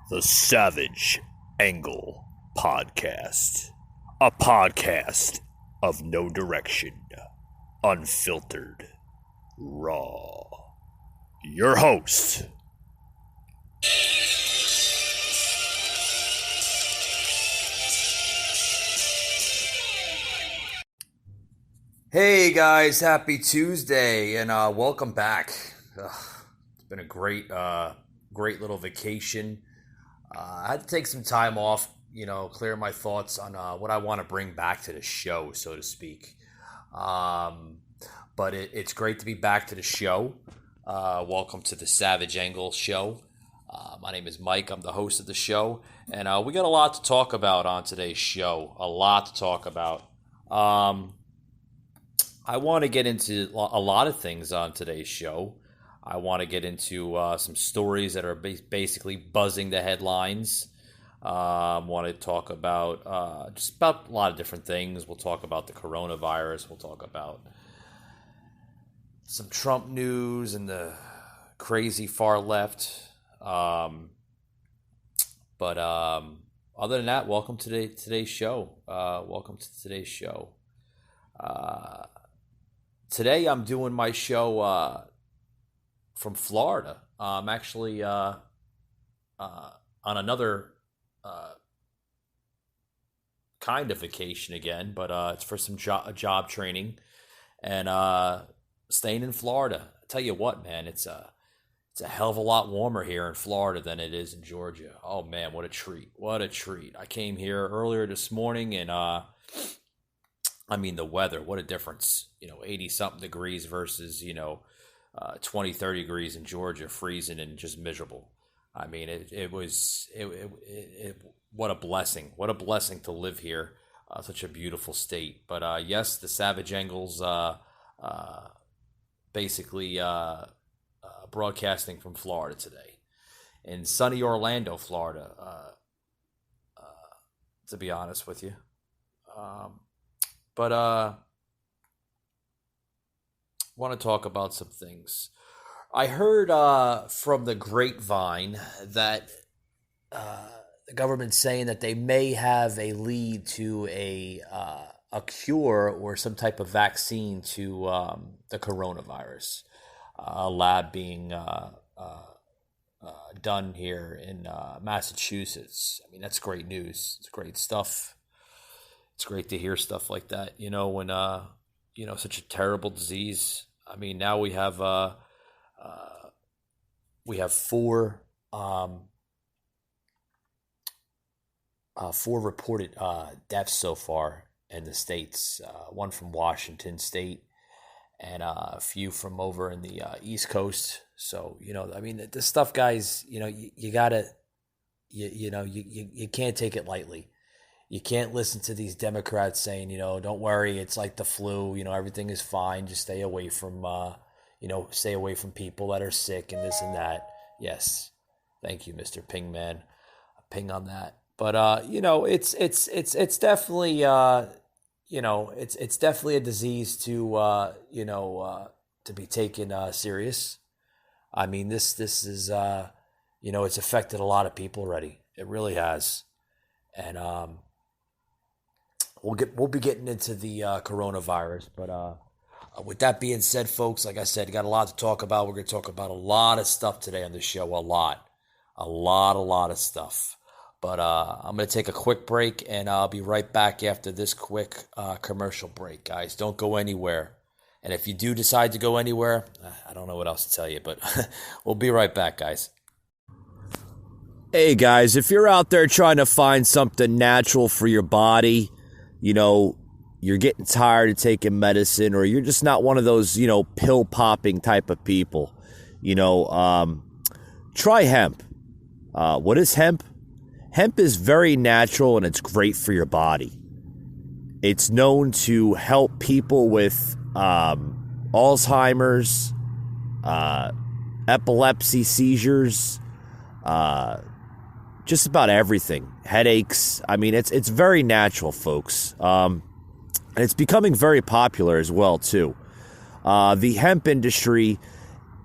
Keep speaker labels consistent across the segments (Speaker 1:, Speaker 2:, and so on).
Speaker 1: The Savage Angle Podcast. A podcast of no direction, unfiltered, raw. Your host,
Speaker 2: Hey guys, happy Tuesday and welcome back. It's been a great little vacation. I had to take some time off, clear my thoughts on what I want to bring back to the show, so to speak. But it's great to be back to the show. Welcome to the Savage Angle Show. My name is Mike. I'm the host of the show, and we got a lot to talk about on today's show. A lot to talk about. I want to get into a lot of things on today's show. I want to get into some stories that are basically buzzing the headlines. Want to talk about just about a lot of different things. We'll talk about the coronavirus. We'll talk about some Trump news and the crazy far left. But other than that, welcome to today's show. Today I'm doing my show from Florida. I'm actually on another kind of vacation again, but it's for some job training and staying in Florida. I tell you what, man, it's a hell of a lot warmer here in Florida than it is in Georgia. Oh man, what a treat! What a treat! I came here earlier this morning and the weather, what a difference. 80-something degrees versus, 20, 30 degrees in Georgia, freezing and just miserable. I mean, it was what a blessing. What a blessing to live here, such a beautiful state. But yes, the Savage Angles basically broadcasting from Florida today. In sunny Orlando, Florida, to be honest with you. But want to talk about some things. I heard from the grapevine that the government's saying that they may have a lead to a cure or some type of vaccine to the coronavirus. A lab being done here in Massachusetts. I mean, that's great news. It's great stuff. It's great to hear stuff like that, when, such a terrible disease. I mean, now we have four reported deaths so far in the states. One from Washington State and a few from over in the East Coast. So, this stuff, guys, you gotta, you can't take it lightly. You can't listen to these Democrats saying, don't worry, it's like the flu, everything is fine. Just stay away from, people that are sick and this and that. Yes. Thank you, Mr. Pingman. Ping on that. But, it's definitely, it's definitely a disease to be taken serious. I mean, this is, it's affected a lot of people already. It really has. And, We'll be getting into the coronavirus, but with that being said, folks, like I said, got a lot to talk about. We're going to talk about a lot of stuff today on the show, a lot of stuff. But I'm going to take a quick break, and I'll be right back after this quick commercial break, guys. Don't go anywhere. And if you do decide to go anywhere, I don't know what else to tell you, but we'll be right back, guys.
Speaker 1: Hey guys, if you're out there trying to find something natural for your body, you're getting tired of taking medicine, or you're just not one of those, pill popping type of people, try hemp. What is hemp? Hemp is very natural and it's great for your body. It's known to help people with Alzheimer's, epilepsy, seizures, just about everything. Headaches. I mean, it's very natural, folks. And it's becoming very popular as well, too. The hemp industry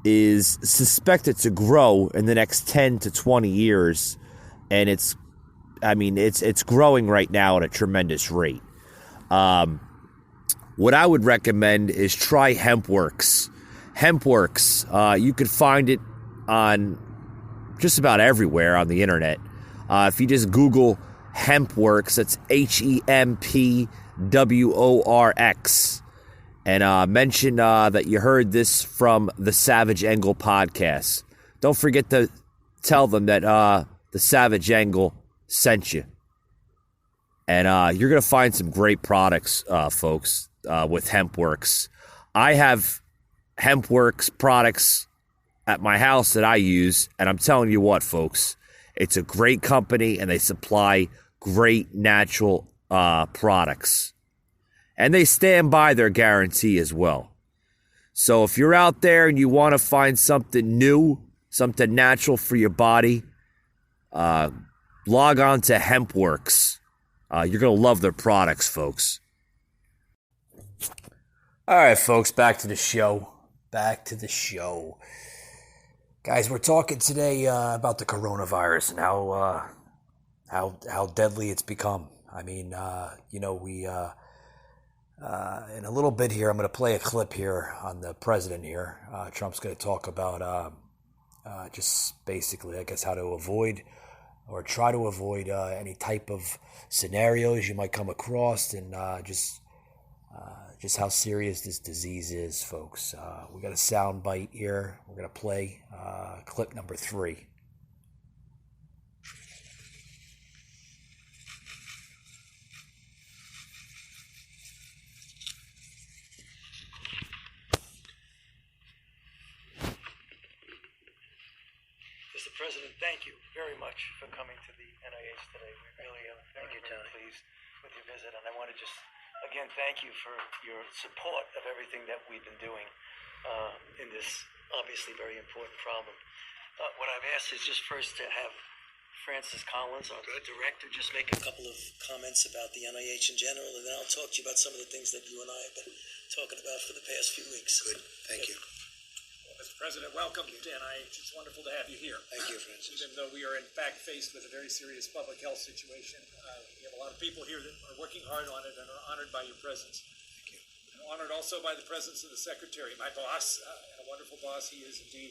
Speaker 1: is suspected to grow in the next 10 to 20 years and it's growing right now at a tremendous rate. What I would recommend is try HempWorks. HempWorks, you could find it on just about everywhere on the internet. If you just Google HempWorks, that's HempWorx, and mention that you heard this from the Savage Angle podcast. Don't forget to tell them that the Savage Angle sent you. And you're going to find some great products, folks, with HempWorks. I have HempWorks products at my house that I use, and I'm telling you what, folks, it's a great company, and they supply great natural products. And they stand by their guarantee as well. So if you're out there and you want to find something new, something natural for your body, log on to HempWorks. You're going to love their products, folks.
Speaker 2: All right, folks, back to the show. Guys, we're talking today about the coronavirus and how deadly it's become. I mean, we in a little bit here, I'm going to play a clip here on the president here. Trump's going to talk about just basically, I guess, how to avoid or try to avoid any type of scenarios you might come across, and just how serious this disease is, folks. We got a sound bite here. We're going to play clip number 3.
Speaker 3: Mr. President, thank you very much for coming to the NIH today. We really are very pleased with your visit, and I want to just again thank you for your support of everything that we've been doing in this obviously very important problem. What I've asked is just first to have Francis Collins, our director, just make a couple of comments about the NIH in general, and then I'll talk to you about some of the things that you and I have been talking about for the past few weeks.
Speaker 4: Good. Thank you.
Speaker 3: Mr. President, welcome to NIH. It's wonderful to have you here.
Speaker 4: Thank you, Francis.
Speaker 3: Even though we are in fact faced with a very serious public health situation, we have a lot of people here that are working hard on it and are honored by your presence.
Speaker 4: Thank you.
Speaker 3: And honored also by the presence of the Secretary, my boss, and a wonderful boss he is indeed.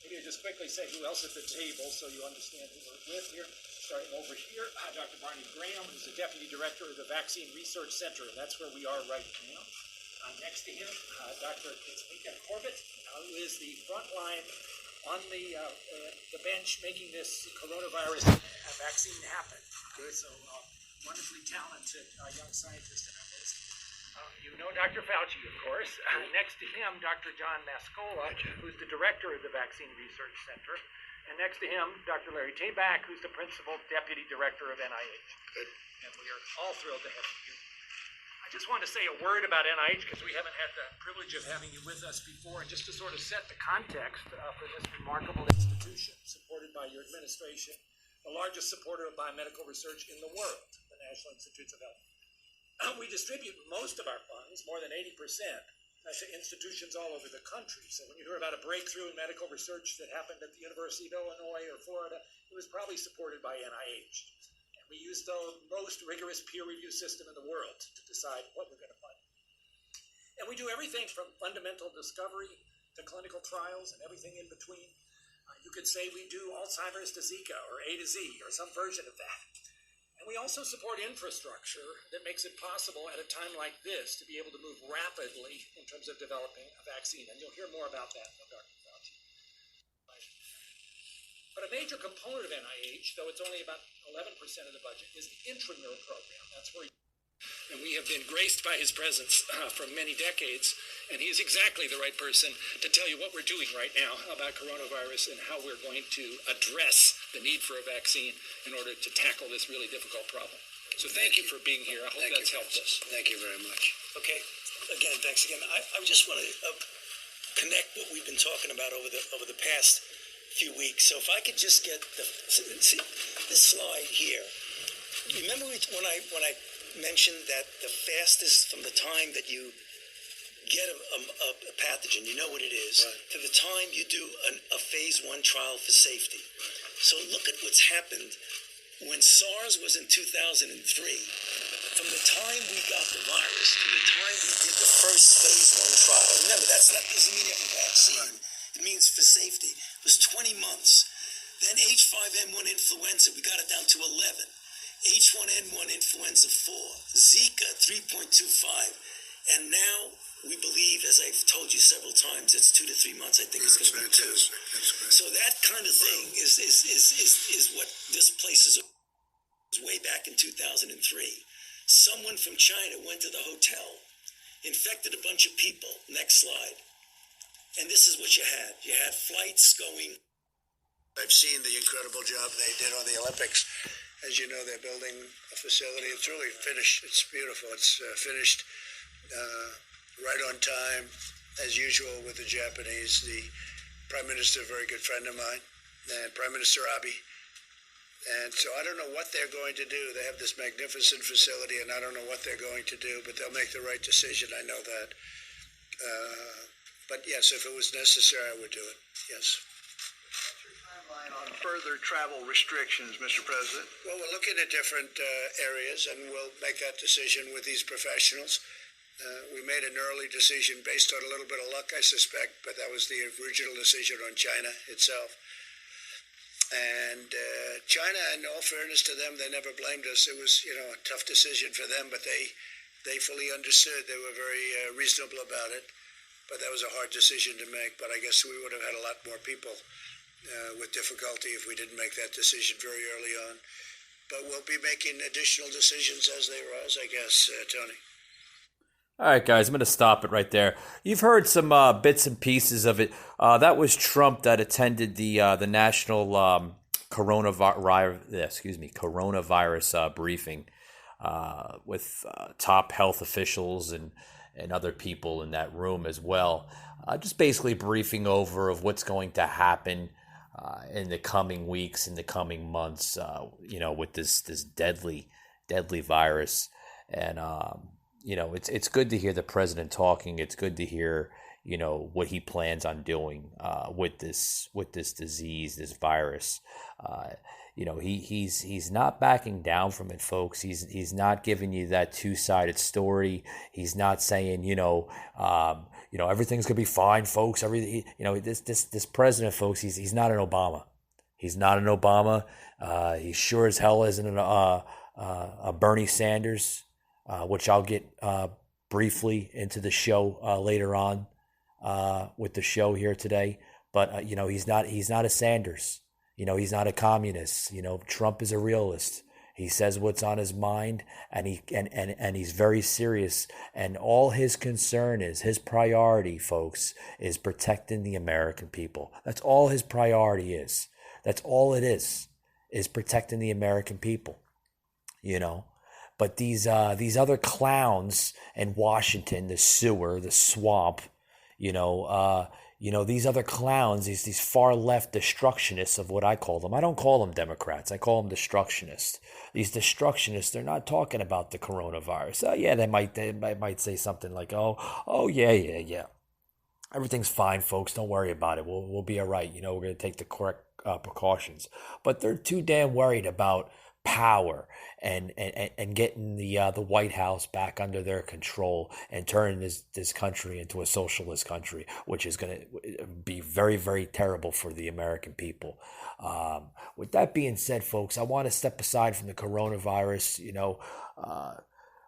Speaker 3: Maybe I just quickly say who else at the table so you understand who we're with here. Starting over here, Dr. Barney Graham, who's the Deputy Director of the Vaccine Research Center, and that's where we are right now. Next to him, Dr. Kitzmika Corbett, who is the front line on the bench making this coronavirus vaccine happen. So wonderfully talented young scientist in our midst. You know Dr. Fauci, of course. Next to him, Dr. John Mascola, who's the director of the Vaccine Research Center. And next to him, Dr. Larry Tabak, who's the principal deputy director of NIH.
Speaker 4: Good.
Speaker 3: And we are all thrilled to have you. I just want to say a word about NIH because we haven't had the privilege of having you with us before, and just to sort of set the context for this remarkable institution supported by your administration, the largest supporter of biomedical research in the world, the National Institutes of Health. We distribute most of our funds, more than 80%, to institutions all over the country. So when you hear about a breakthrough in medical research that happened at the University of Illinois or Florida, it was probably supported by NIH. We use the most rigorous peer review system in the world to decide what we're going to fund. And we do everything from fundamental discovery to clinical trials and everything in between. You could say we do Alzheimer's to Zika or A to Z or some version of that. And we also support infrastructure that makes it possible at a time like this to be able to move rapidly in terms of developing a vaccine. And you'll hear more about that from Dr. Fauci. But a major component of NIH, though it's only about 11% of the budget, is the intramural program. That's where and we have been graced by his presence for many decades, and he is exactly the right person to tell you what we're doing right now about coronavirus and how we're going to address the need for a vaccine in order to tackle this really difficult problem. So thank you for being here. I hope that's helped us.
Speaker 4: Thank you very much.
Speaker 3: Okay. Again, thanks again. I just want to connect what we've been talking about over the past few weeks. So if I could just get see this slide here. Remember when I mentioned that the fastest from the time that you get a pathogen, you know what it is,
Speaker 4: right,
Speaker 3: to the time you do a phase 1 trial for safety. So look at what's happened
Speaker 4: when SARS was in 2003, from the time we got the virus to the time we did the first phase 1 trial, remember, that doesn't mean you have a vaccine. It means for safety. It was 20 months. Then H5N1 influenza, we got it down to 11. H1N1 influenza 4. Zika 3.25. And now we believe, as I've told you several times, it's 2 to 3 months. I think it's going to be 2. So that kind of thing is what this place is way back in 2003. Someone from China went to the hotel, infected a bunch of people. Next slide. And this is what you had. You had flights going. I've seen the incredible job they did on the Olympics. As you know, they're building a facility. It's really finished. It's beautiful. It's finished right on time, as usual with the Japanese. The Prime Minister, a very good friend of mine, and Prime Minister Abe. And so I don't know what they're going to do. They have this magnificent facility, and I don't know what they're going to do, but they'll make the right decision. I know that. But yes, if it was necessary, I would do it. Yes.
Speaker 5: What's your timeline on further travel restrictions, Mr. President?
Speaker 4: Well, we're looking at different areas, and we'll make that decision with these professionals. We made an early decision based on a little bit of luck, I suspect, but that was the original decision on China itself. And China, in all fairness to them, they never blamed us. It was, a tough decision for them, but they fully understood. They were very reasonable about it. But that was a hard decision to make. But I guess we would have had a lot more people with difficulty if we didn't make that decision very early on. But we'll be making additional decisions as they arise, I guess, Tony.
Speaker 1: All right, guys, I'm going to stop it right there. You've heard some bits and pieces of it. That was Trump that attended the national coronavirus briefing with top health officials and other people in that room as well. Just basically briefing over of what's going to happen in the coming weeks, in the coming months, with this deadly virus. And it's good to hear the president talking. It's good to hear, what he plans on doing with this disease, this virus. He's not backing down from it, folks. He's not giving you that two-sided story. He's not saying, everything's gonna be fine, folks. This president, folks, he's not an Obama. He's not an Obama. He sure as hell isn't a Bernie Sanders. Which I'll get briefly into the show later on with the show here today. But he's not a Sanders. He's not a communist. Trump is a realist. He says what's on his mind, and he's very serious. And all his concern is, his priority, folks, is protecting the American people. That's all his priority is. That's all it is protecting the American people. But these other clowns in Washington, the sewer, the swamp, these other clowns, these far left destructionists of what I call them. I don't call them Democrats. I call them destructionists. These destructionists, they're not talking about the coronavirus. They might say something like, yeah. Everything's fine, folks. Don't worry about it. We'll be all right. We're going to take the correct precautions. But they're too damn worried about power and getting the White House back under their control and turning this country into a socialist country, which is going to be very, very terrible for the American people. With that being said, folks, I want to step aside from the coronavirus,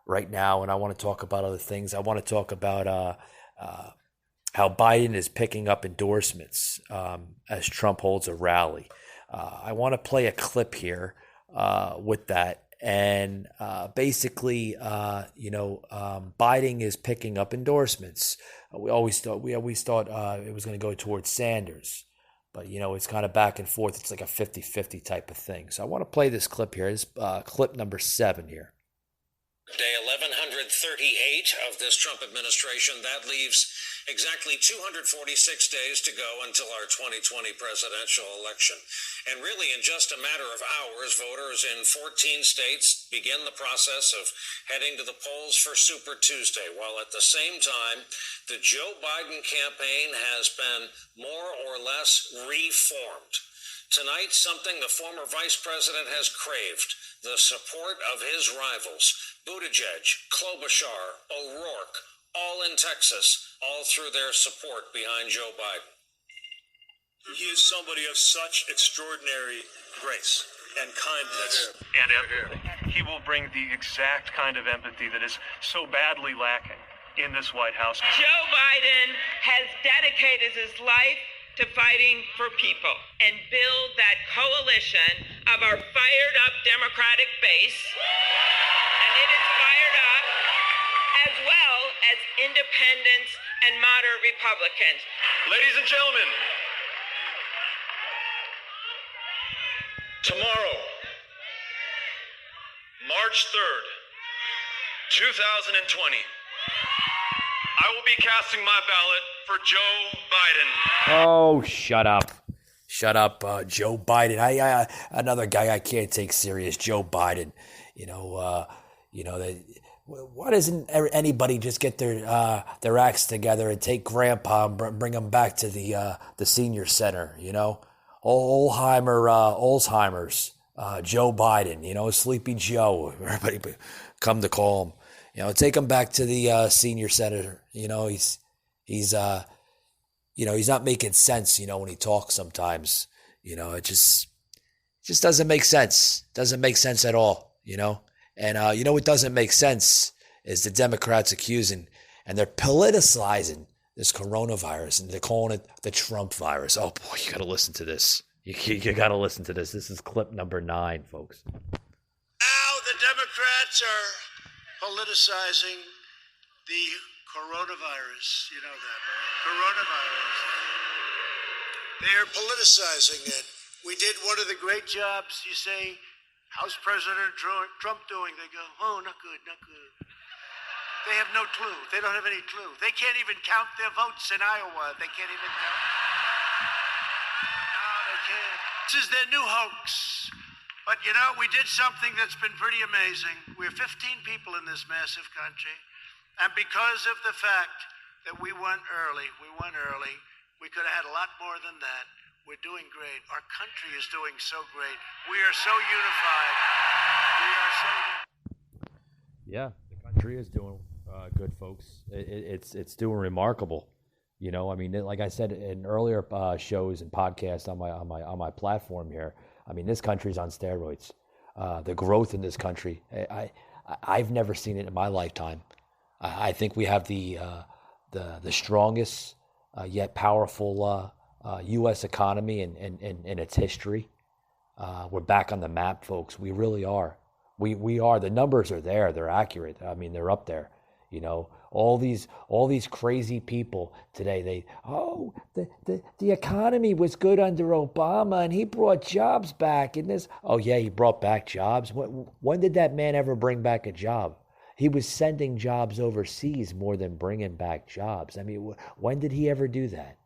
Speaker 1: right now, and I want to talk about other things. I want to talk about how Biden is picking up endorsements as Trump holds a rally. I want to play a clip here with that. And basically, Biden is picking up endorsements. We always thought it was going to go towards Sanders. But, it's kind of back and forth. It's like a 50-50 type of thing. So I want to play this clip here. This clip number 7 here.
Speaker 6: Day 1138 of this Trump administration. That leaves exactly 246 days to go until our 2020 presidential election. And really, in just a matter of hours, voters in 14 states begin the process of heading to the polls for Super Tuesday, while at the same time, the Joe Biden campaign has been more or less reformed. Tonight, something the former vice president has craved, the support of his rivals, Buttigieg, Klobuchar, O'Rourke, all in Texas, all through their support behind Joe Biden.
Speaker 7: He is somebody of such extraordinary grace and kindness.
Speaker 8: And empathy. He will bring the exact kind of empathy that is so badly lacking in this White House.
Speaker 9: Joe Biden has dedicated his life to fighting for people and build that coalition of our fired up Democratic base. And it is fired up as well as independents and moderate Republicans.
Speaker 8: Ladies and gentlemen, tomorrow, March 3rd, 2020, I will be casting my ballot for Joe Biden.
Speaker 2: Oh, shut up. Shut up, Joe Biden. Another guy I can't take serious, Joe Biden. Why doesn't anybody just get their acts together and take Grandpa and bring him back to the senior center? Alzheimer's, Joe Biden. Sleepy Joe. Everybody come to call him. Take him back to the senior center. He's not making sense. When he talks sometimes. It just doesn't make sense. Doesn't make sense at all. And what doesn't make sense is the Democrats accusing and they're politicizing this coronavirus and they're calling it the Trump virus. Oh boy, you got to listen to this. You got to listen to this. This is clip number 9, folks.
Speaker 5: Now the Democrats are politicizing the coronavirus. You know that, right? Coronavirus. They are politicizing it. We did one of the great jobs. You say, how's President Trump doing? They go, oh, not good, not good. They have no clue. They don't have any clue. They can't even count their votes in Iowa. They can't even count. No, they can't. This is their new hoax. But, we did something that's been pretty amazing. We're 15 people in this massive country. And because of the fact that we went early, we could have had a lot more than that. We're doing great. Our country is doing so great. We are so unified.
Speaker 2: Yeah, the country is doing good, folks. It's doing remarkable. Like I said in earlier shows and podcasts on my platform here. This country's on steroids. The growth in this country, I've never seen it in my lifetime. I think we have the strongest yet powerful U.S. economy in its history. We're back on the map, folks. We really are. We are. The numbers are there. They're accurate. They're up there. All these crazy people today. The economy was good under Obama, and he brought jobs back. And this. Oh yeah, he brought back jobs. When did that man ever bring back a job? He was sending jobs overseas more than bringing back jobs. When did he ever do that?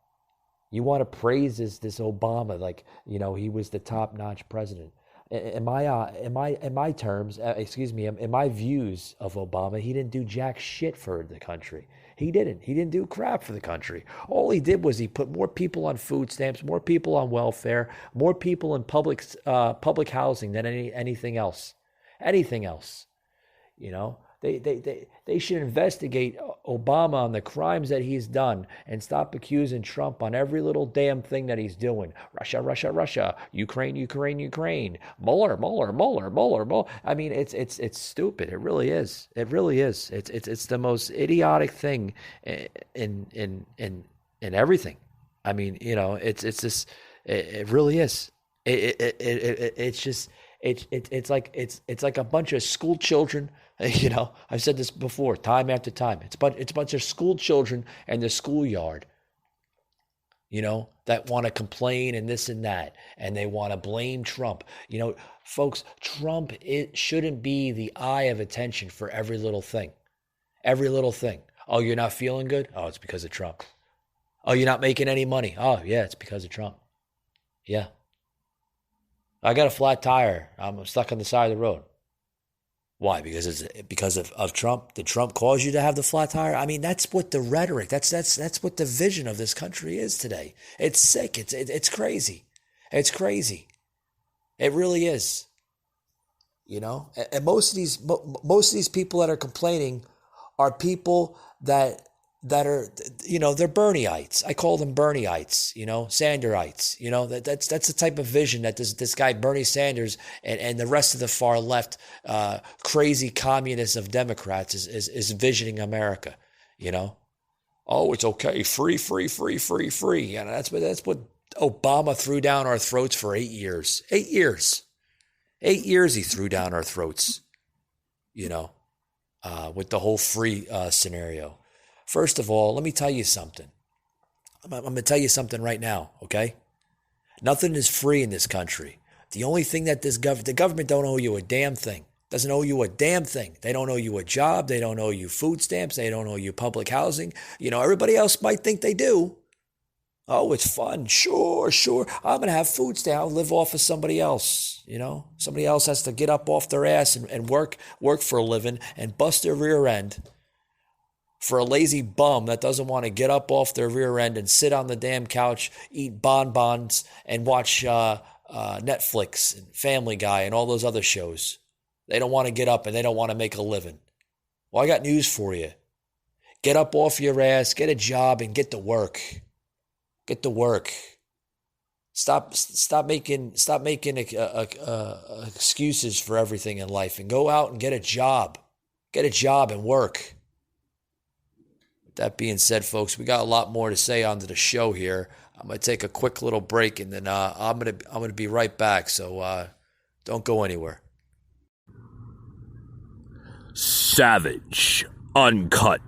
Speaker 2: You want to praise this Obama like he was the top-notch president. In my terms, in my views of Obama, he didn't do jack shit for the country. He didn't do crap for the country. All he did was he put more people on food stamps, more people on welfare, more people in public housing than anything else. Anything else, They should investigate Obama on the crimes that he's done and stop accusing Trump on every little damn thing that he's doing. Russia, Ukraine, Mueller. It's stupid. It really is. It's the most idiotic thing in everything. It's just it really is. It's like a bunch of school children. I've said this before, time after time. It's a bunch of school children in the schoolyard, that want to complain and this and that, and they want to blame Trump. Folks, Trump, it shouldn't be the eye of attention for every little thing. Every little thing. Oh, you're not feeling good? Oh, it's because of Trump. Oh, you're not making any money? Oh, yeah, it's because of Trump. Yeah. I got a flat tire. I'm stuck on the side of the road. Why? Because of Trump? Did Trump cause you to have the flat tire? That's what the rhetoric, that's what the vision of this country is today. It's sick. It's crazy. It's crazy. It really is. You know, and most of these people that are complaining are people that are, you know, they're Bernieites. I call them Bernieites, you know, Sanderites. You know, that's the type of vision that this guy Bernie Sanders and the rest of the far left crazy communists of Democrats is visioning America. You know, oh, it's okay, free, and that's what Obama threw down our throats for 8 years. 8 years. 8 years he threw down our throats, you know, with the whole free scenario. First of all, let me tell you something. I'm going to tell you something right now, okay? Nothing is free in this country. The only thing that the government don't owe you a damn thing. Doesn't owe you a damn thing. They don't owe you a job. They don't owe you food stamps. They don't owe you public housing. You know, everybody else might think they do. Oh, it's fun. Sure. I'm going to have food stamps. I'll live off of somebody else. You know, somebody else has to get up off their ass and work for a living and bust their rear end for a lazy bum that doesn't want to get up off their rear end and sit on the damn couch, eat bonbons, and watch Netflix and Family Guy and all those other shows. They don't want to get up and they don't want to make a living. Well, I got news for you. Get up off your ass, get a job, and get to work. Get to work. Stop making excuses for everything in life and go out and get a job. Get a job and work. With that being said, folks, we got a lot more to say onto the show here. I'm going to take a quick little break and then I'm going to be right back. So don't go anywhere.
Speaker 1: Savage, uncut,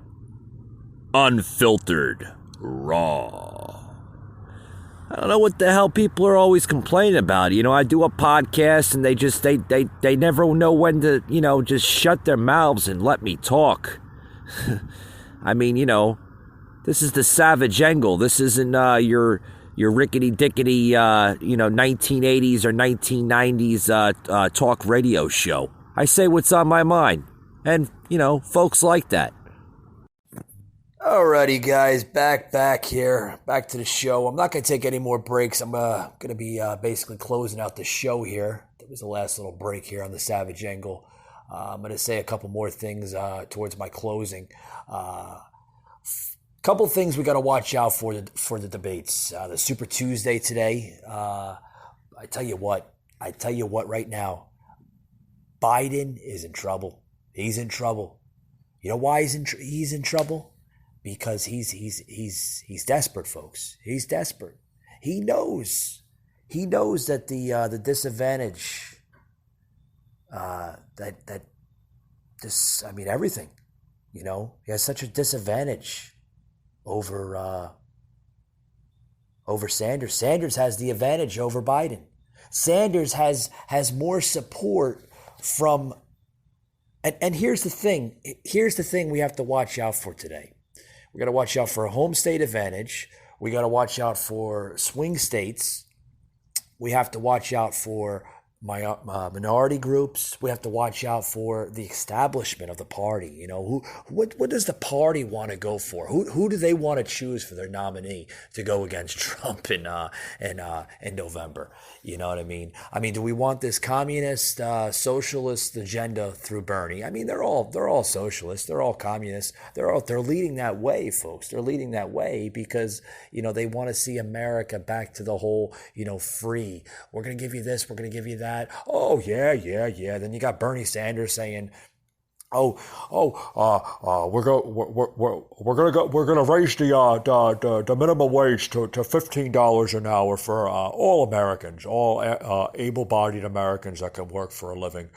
Speaker 1: unfiltered, raw. I don't know what the hell people are always complaining about. You know, I do a podcast and they never know when to, you know, just shut their mouths and let me talk. I mean, you know, this is the Savage Angle. This isn't your rickety-dickety, 1980s or 1990s talk radio show. I say what's on my mind. And, you know, folks like that.
Speaker 2: Alrighty, guys, back here, back to the show. I'm not going to take any more breaks. I'm going to be basically closing out the show here. That was the last little break here on the Savage Angle. I'm going to say a couple more things towards my closing. Couple things we got to watch out for the debates. The Super Tuesday today. I tell you what right now, Biden is in trouble. He's in trouble. You know why he's in trouble? Because he's desperate, folks. He's desperate. He knows that the disadvantage everything. You know, he has such a disadvantage over Sanders. Sanders has the advantage over Biden. Sanders has more support from. And here's the thing. Here's the thing we have to watch out for today. We got to watch out for a home state advantage. We got to watch out for swing states. We have to watch out for minority groups. We have to watch out for the establishment of the party. You know, what does the party want to go for? Who do they want to choose for their nominee to go against Trump in November? You know what I mean? I mean, do we want this communist, socialist agenda through Bernie? I mean, they're all socialists. They're all communists. They're leading that way, folks. They're leading that way because, you know, they want to see America back to the whole, you know, free. We're going to give you this. We're going to give you that. Oh, yeah. Then you got Bernie Sanders saying, we're gonna raise the minimum wage to $15 an hour for all Americans, all able-bodied Americans that can work for a living.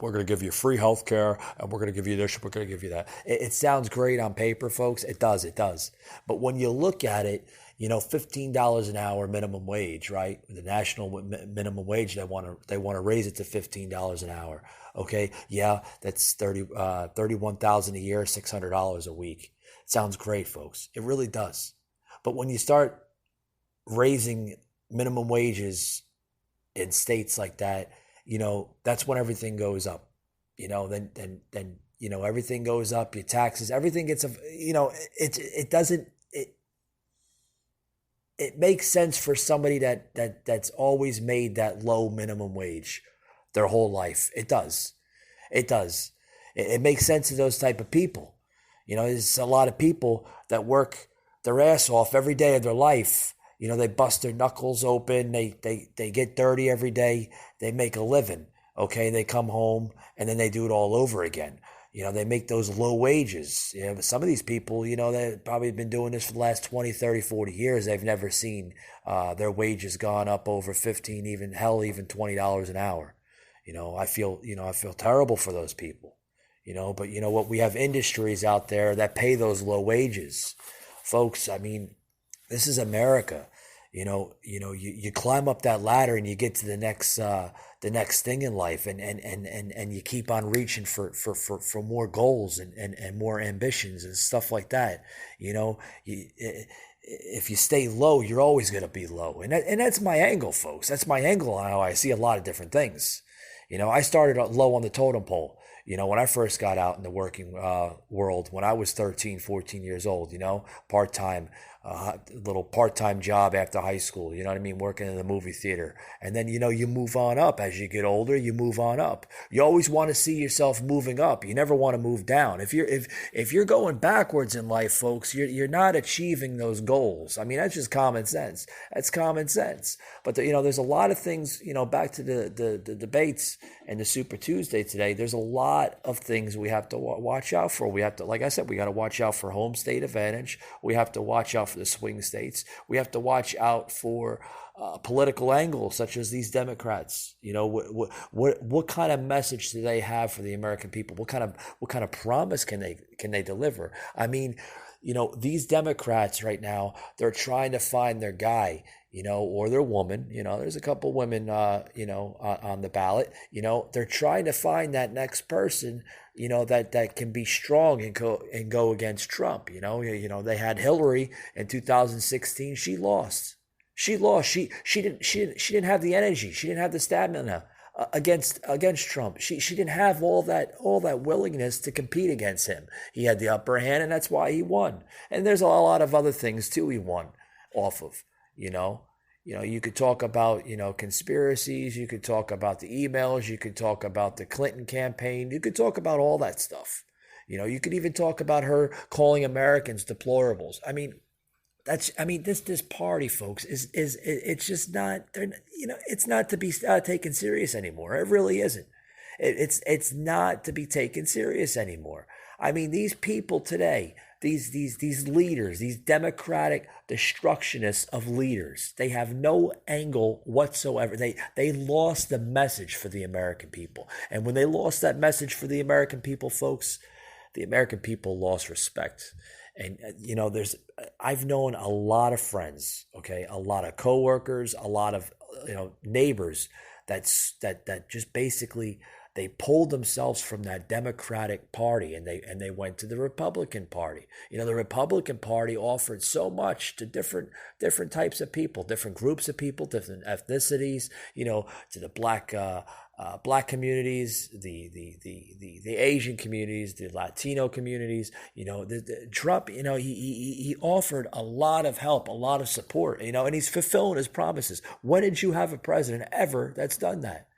Speaker 2: We're gonna give you free health care, and we're gonna give you this, we're gonna give you that. It sounds great on paper, folks. It does. But when you look at it, you know, $15 an hour minimum wage, right? The national minimum wage, they want to raise it to $15 an hour. Okay, yeah, that's $31,000 a year, $600 a week. Sounds great, folks. It really does. But when you start raising minimum wages in states like that, you know, that's when everything goes up. You know, then you know, everything goes up. Your taxes, everything gets, you know, it doesn't. it makes sense for somebody that's always made that low minimum wage their whole life. It does. It does. It makes sense to those type of people. There's a lot of people that work their ass off every day of their life. They bust their knuckles open. They get dirty every day. They make a living. Okay, they come home and then they do it all over again. They make those low wages. But some of these people, they've probably been doing this for the last 20, 30, 40 years. They've never seen their wages gone up over 15, even $20 an hour. I feel terrible for those people. But you know what? We have industries out there that pay those low wages. Folks, I mean, this is America. You climb up that ladder and you get to the next thing in life, and you keep on reaching for more goals and more ambitions and stuff like that. If you stay low, you're always going to be low, and that's my angle, folks. That's my angle on how I see a lot of different things. I started low on the totem pole. When I first got out in the working world, when I was 13, 14 years old, part-time, little part-time job after high school, you know what I mean? Working in the movie theater. And then, you move on up. As you get older, you move on up. You always want to see yourself moving up. You never want to move down. If you're going backwards in life, folks, you're not achieving those goals. I mean, that's just common sense. That's common sense. But, there's a lot of things, back to the debates and the Super Tuesday today, there's a lot of things we have to watch out for. We have to, like I said, we got to watch out for home state advantage. We have to watch out for the swing states. We have to watch out for political angles such as these Democrats. What kind of message do they have for the American people? What kind of promise can they deliver? I mean, these Democrats right now, they're trying to find their guy, or their woman. There's a couple women, on the ballot. They're trying to find that next person, that can be strong and go against Trump. They had Hillary in 2016. She lost. She didn't have the energy. She didn't have the stamina against Trump. She didn't have all that willingness to compete against him. He had the upper hand, and that's why he won. And there's a lot of other things too he won off of. You could talk about, conspiracies. You could talk about the emails. You could talk about the Clinton campaign. You could talk about all that stuff. You could even talk about her calling Americans deplorables. I mean, this party, folks, is it's just not, it's not to be taken serious anymore. It really isn't. It's not to be taken serious anymore. I mean, these people today, these leaders, these democratic destructionists of leaders, they have no angle whatsoever. They lost the message for the American people. And when they lost that message for the American people, folks, the American people lost respect. And, I've known a lot of friends, okay, a lot of coworkers, a lot of, neighbors that just basically, they pulled themselves from that Democratic Party and they went to the Republican Party. The Republican Party offered so much to different types of people, different groups of people, different ethnicities, to the black communities, the Asian communities, the Latino communities. Trump, he offered a lot of help, a lot of support, and he's fulfilling his promises. When did you have a president ever that's done that?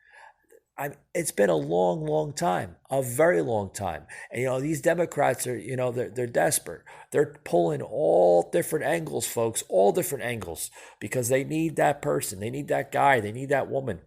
Speaker 2: It's been a long, long time, a very long time. And, these Democrats are, they're desperate. They're pulling all different angles, folks, all different angles, because they need that person. They need that guy. They need that woman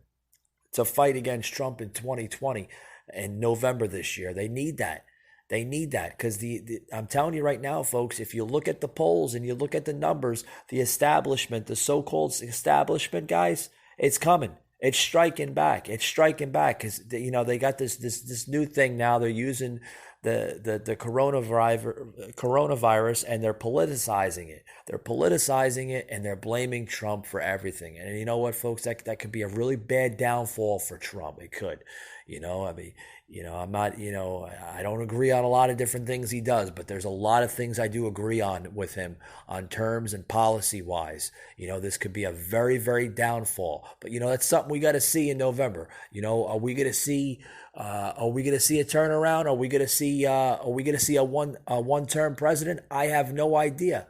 Speaker 2: to fight against Trump in 2020 in November this year. They need that. They need that because I'm telling you right now, folks, if you look at the polls and you look at the numbers, the establishment, the so-called establishment, guys, it's coming. It's striking back. It's striking back because they got this new thing now. They're using the coronavirus and they're politicizing it. They're politicizing it and they're blaming Trump for everything. And you know what, folks? That could be a really bad downfall for Trump. It could. I'm not, I don't agree on a lot of different things he does, but there's a lot of things I do agree on with him on terms and policy wise. This could be a very, very downfall, but that's something we got to see in November. Are we going to see a turnaround? Are we going to see a one-term president? I have no idea.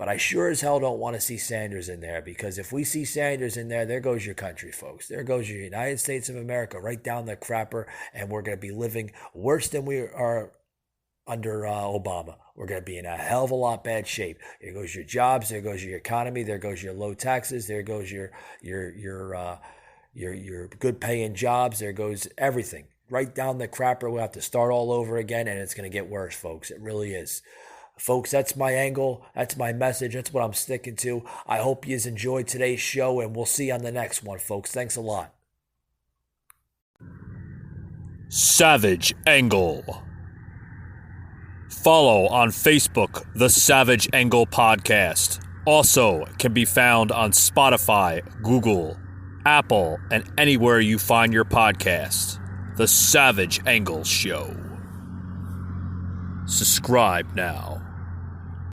Speaker 2: But I sure as hell don't want to see Sanders in there, because if we see Sanders in there goes your country, folks. There goes your United States of America right down the crapper, and we're going to be living worse than we are under Obama. We're going to be in a hell of a lot bad shape. There goes your jobs. There goes your economy. There goes your low taxes. There goes your good paying jobs. There goes everything. Right down the crapper. We'll have to start all over again, and it's going to get worse, folks. It really is. Folks, that's my angle. That's my message. That's what I'm sticking to. I hope you enjoyed today's show, and we'll see you on the next one, folks. Thanks a lot.
Speaker 10: Savage Angle. Follow on Facebook, The Savage Angle Podcast. Also can be found on Spotify, Google, Apple, and anywhere you find your podcast. The Savage Angle Show. Subscribe now.